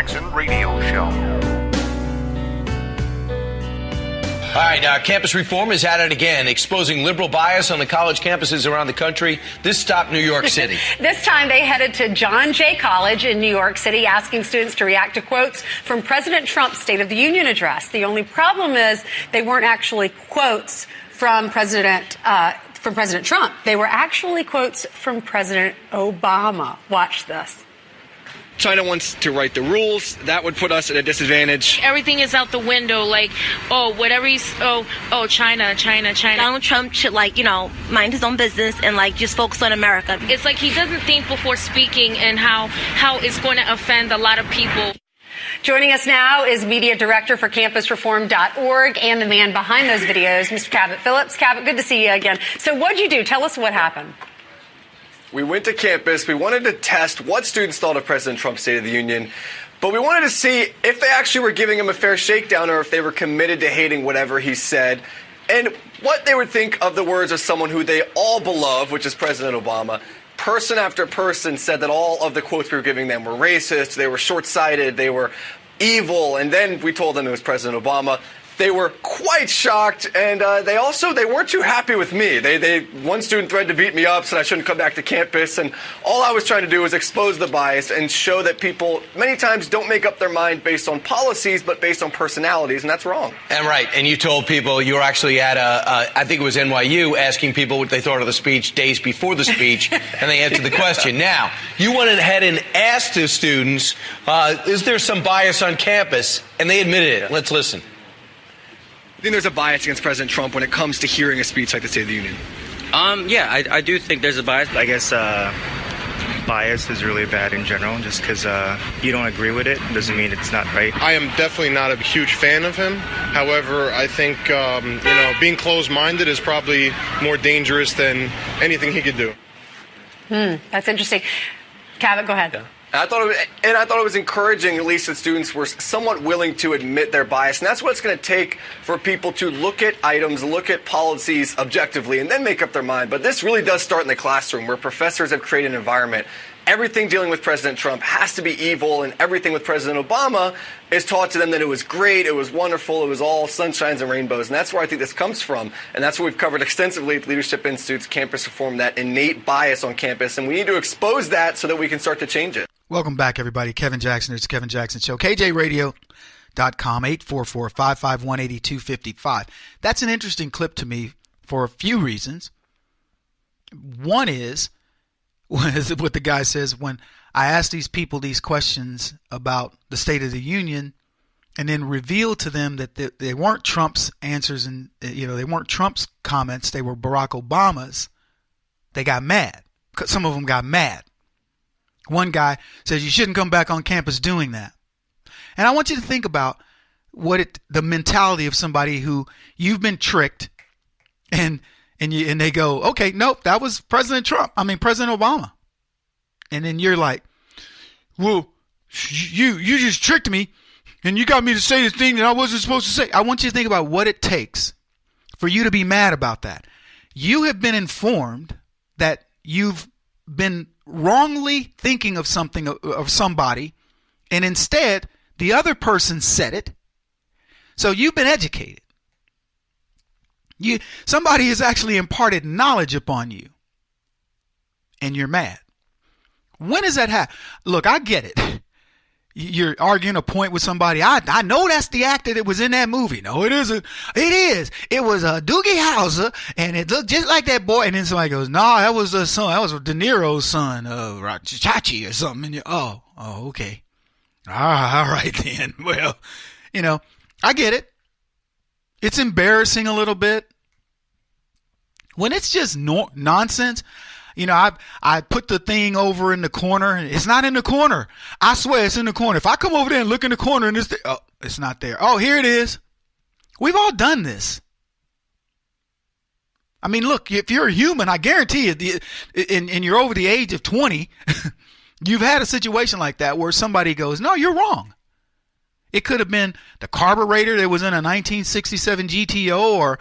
Jackson Radio Show. All right, campus reform is at it again, exposing liberal bias on the college campuses around the country. This stopped New York City. This time they headed to John Jay College in New York City, asking students to react to quotes from President Trump's State of the Union address. The only problem is they weren't actually quotes from President Trump. They were actually quotes from President Obama. Watch this. China wants to write the rules. That would put us at a disadvantage. Everything is out the window. Like, China. Donald Trump should, mind his own business and, just focus on America. It's like he doesn't think before speaking and how it's going to offend a lot of people. Joining us now is Media Director for CampusReform.org and the man behind those videos, Mr. Cabot Phillips. Cabot, good to see you again. So what'd you do? Tell us what happened. We went to campus. We wanted to test what students thought of President Trump's State of the Union, but we wanted to see if they actually were giving him a fair shakedown or if they were committed to hating whatever he said, and what they would think of the words of someone who they all beloved, which is President Obama. Person after person said that all of the quotes we were giving them were racist, they were short-sighted, they were evil, and then we told them it was President Obama. They were quite shocked, and they weren't too happy with me. One student threatened to beat me up, said I shouldn't come back to campus, and all I was trying to do was expose the bias and show that people many times don't make up their mind based on policies, but based on personalities, and that's wrong. And right, and you told people you were actually at I think it was NYU, asking people what they thought of the speech days before the speech, and they answered the question. Now, you went ahead and asked the students, is there some bias on campus? And they admitted it. Let's listen. I think there's a bias against President Trump when it comes to hearing a speech like the State of the Union. I do think there's a bias. I guess bias is really bad in general. Just because you don't agree with it doesn't mean it's not right. I am definitely not a huge fan of him. However, I think being closed-minded is probably more dangerous than anything he could do. That's interesting. Cabot, go ahead. Yeah. I thought it was encouraging, at least, that students were somewhat willing to admit their bias. And that's what it's going to take for people to look at items, look at policies objectively, and then make up their mind. But this really does start in the classroom, where professors have created an environment. Everything dealing with President Trump has to be evil, and everything with President Obama is taught to them that it was great, it was wonderful, it was all sunshines and rainbows. And that's where I think this comes from. And that's what we've covered extensively at Leadership Institute's Campus Reform, that innate bias on campus. And we need to expose that so that we can start to change it. Welcome back, everybody. Kevin Jackson. It's Kevin Jackson Show. KJRadio.com, 844-551-8255. That's an interesting clip to me for a few reasons. One is what the guy says when I ask these people these questions about the State of the Union and then reveal to them that they weren't Trump's answers and they weren't Trump's comments. They were Barack Obama's. They got mad. Some of them got mad. One guy says you shouldn't come back on campus doing that. And I want you to think about the mentality of somebody who you've been tricked and they go, okay, nope, that was President Obama. And then you're like, well, you just tricked me and you got me to say the thing that I wasn't supposed to say. I want you to think about what it takes for you to be mad about that. You have been informed that you've been wrongly thinking of something, of somebody, and instead the other person said it. So you've been educated. Somebody has actually imparted knowledge upon you, and you're mad. When does that happen? Look, I get it. You're arguing a point with somebody. I know that's the actor that was in that movie. No, it isn't. It is. It was Doogie Howser, and it looked just like that boy. And then somebody goes, no, that was a son. That was De Niro's son, Chachi or something. And oh, okay. All right then. Well, I get it. It's embarrassing a little bit. When it's just nonsense. I put the thing over in the corner. It's not in the corner. I swear it's in the corner. If I come over there and look in the corner and it's not there. Oh, here it is. We've all done this. I mean, look, if you're a human, I guarantee you, and you're over the age of 20, you've had a situation like that where somebody goes, no, you're wrong. It could have been the carburetor that was in a 1967 GTO, or,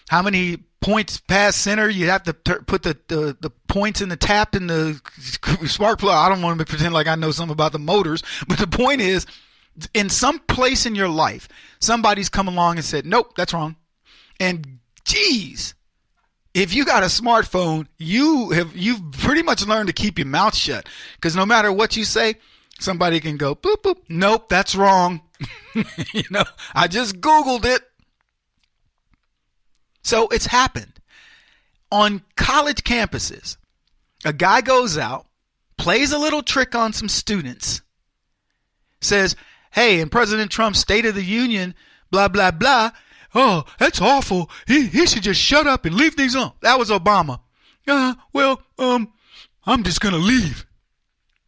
how many points past center. You have to put the points in the tap in the spark plug. I don't want to pretend like I know something about the motors, but the point is, in some place in your life, somebody's come along and said, nope, that's wrong. And geez, if you got a smartphone, you've pretty much learned to keep your mouth shut, because no matter what you say, somebody can go boop boop. Nope, that's wrong. I just Googled it. So it's happened on college campuses. A guy goes out, plays a little trick on some students, says, hey, in President Trump's State of the Union, blah blah blah. Oh, that's awful. He should just shut up and leave things on. That was Obama. I'm just going to leave.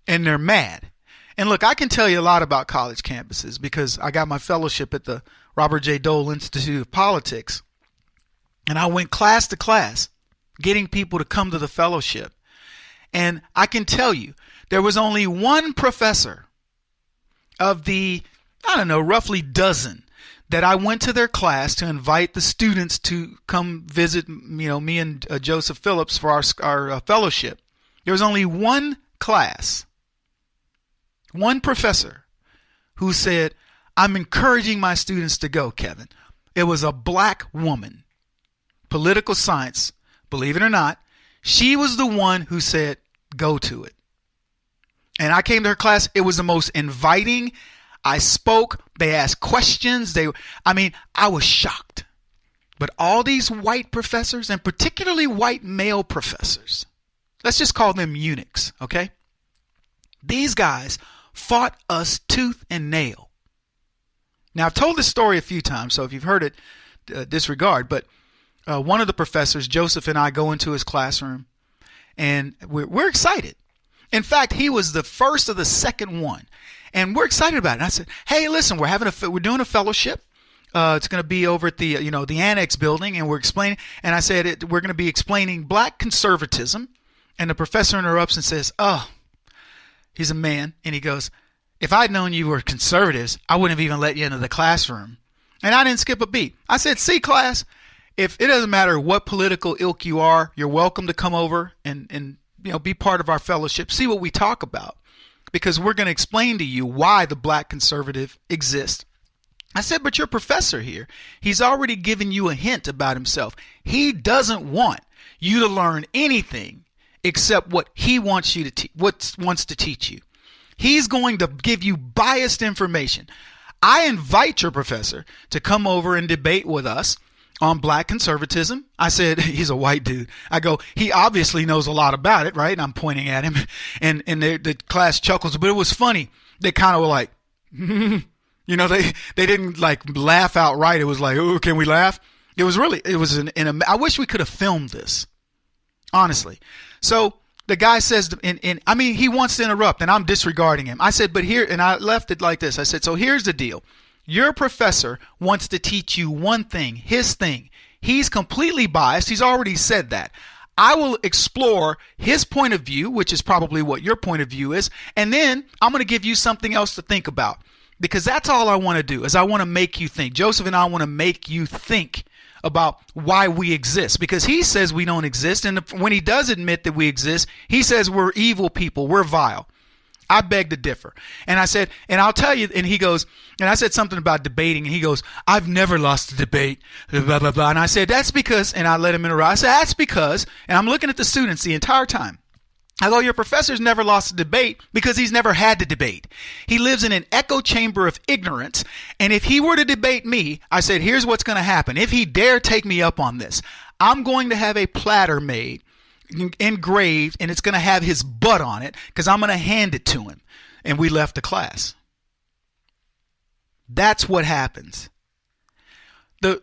And they're mad. And look, I can tell you a lot about college campuses because I got my fellowship at the Robert J. Dole Institute of Politics. And I went class to class getting people to come to the fellowship. And I can tell you, there was only one professor of the, roughly dozen that I went to their class to invite the students to come visit, me and Joseph Phillips for our fellowship. There was only one class, one professor who said, I'm encouraging my students to go, Kevin. It was a black woman, political science, believe it or not. She was the one who said, go to it. And I came to her class. It was the most inviting. I spoke. They asked questions. I was shocked. But all these white professors, and particularly white male professors, let's just call them eunuchs, okay? These guys fought us tooth and nail. Now, I've told this story a few times, so if you've heard it, disregard. But one of the professors, Joseph, and I go into his classroom, and we're excited. In fact, he was the first of the second one. And we're excited about it. And I said, hey, listen, we're doing a fellowship. It's going to be over at the Annex building, and we're explaining. And I said, we're going to be explaining black conservatism. And the professor interrupts and says, oh, he's a man. And he goes, if I'd known you were conservatives, I wouldn't have even let you into the classroom. And I didn't skip a beat. I said, see, class, if it doesn't matter what political ilk you are, you're welcome to come over and be part of our fellowship. See what we talk about. Because we're going to explain to you why the black conservative exists. I said, but your professor here, he's already given you a hint about himself. He doesn't want you to learn anything except what he wants you to wants to teach you. He's going to give you biased information. I invite your professor to come over and debate with us on black conservatism. I said, he's a white dude. I go, he obviously knows a lot about it, right? And I'm pointing at him, and the class chuckles, but it was funny. They kind of were like, they didn't like laugh outright. It was like, oh, can we laugh? It was I wish we could have filmed this, honestly. So the guy says, he wants to interrupt, and I'm disregarding him. I said, but here, and I left it like this. I said, so here's the deal. Your professor wants to teach you one thing, his thing. He's completely biased. He's already said that. I will explore his point of view, which is probably what your point of view is. And then I'm going to give you something else to think about, because that's all I want to do is I want to make you think. Joseph and I want to make you think about why we exist, because he says we don't exist. And when he does admit that we exist, he says we're evil people. We're vile. I beg to differ. And I said, and I'll tell you, and he goes, and I said something about debating, and he goes, I've never lost a debate, blah, blah, blah. And I said, that's because, and I let him interrupt. I said, that's because, and I'm looking at the students the entire time. I go, your professor's never lost a debate because he's never had to debate. He lives in an echo chamber of ignorance. And if he were to debate me, I said, here's what's going to happen. If he dare take me up on this, I'm going to have a platter made, engraved, and it's going to have his butt on it because I'm going to hand it to him. And we left the class. That's what happens. The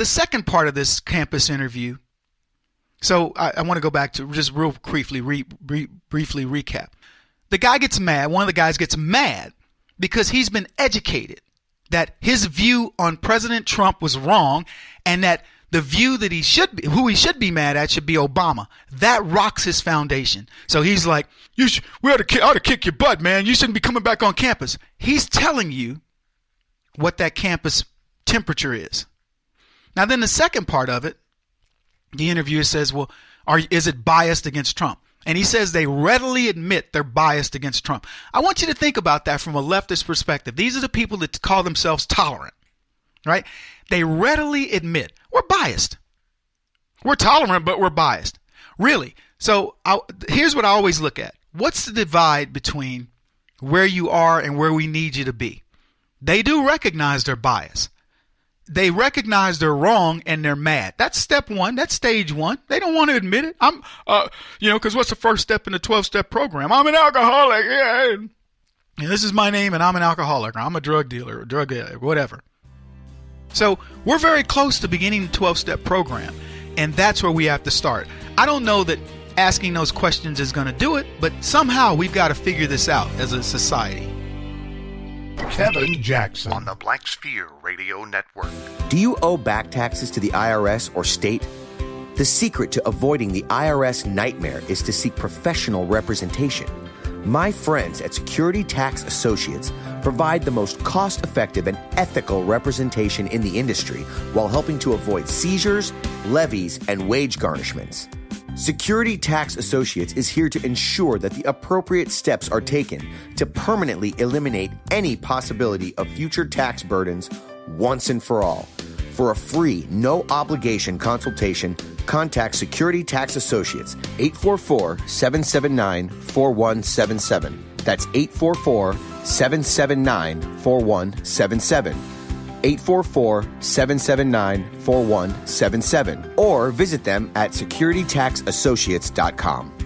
second part of this campus interview. So I want to go back to just real briefly recap. The guy gets mad. One of the guys gets mad because he's been educated that his view on President Trump was wrong, and that the view that who he should be mad at should be Obama. That rocks his foundation. So he's like, we ought to kick your butt, man. You shouldn't be coming back on campus. He's telling you what that campus temperature is. Now then the second part of it the interviewer says, well, is it biased against Trump? And he says they readily admit they're biased against Trump. I want you to think about that from a leftist perspective. These are the people that call themselves tolerant, right? They readily admit we're biased. We're tolerant, but we're biased. Really. So here's what I always look at. What's the divide between where you are and where we need you to be? They do recognize their bias. They recognize they're wrong and they're mad. That's step one. That's stage one. They don't want to admit it. Because what's the first step in the 12-step program? I'm an alcoholic. Yeah. And this is my name and I'm an alcoholic. Or I'm a drug dealer or drug addict, whatever. So we're very close to beginning the 12-step program. And that's where we have to start. I don't know that asking those questions is going to do it, but somehow we've got to figure this out as a society. Kevin Jackson on the Black Sphere Radio Network. Do you owe back taxes to the IRS or state? The secret to avoiding the IRS nightmare is to seek professional representation. My friends at Security Tax Associates provide the most cost-effective and ethical representation in the industry while helping to avoid seizures, levies, and wage garnishments. Security Tax Associates is here to ensure that the appropriate steps are taken to permanently eliminate any possibility of future tax burdens once and for all. For a free, no-obligation consultation, contact Security Tax Associates, 844-779-4177. That's 844-779-4177. 844-779-4177. Or visit them at securitytaxassociates.com.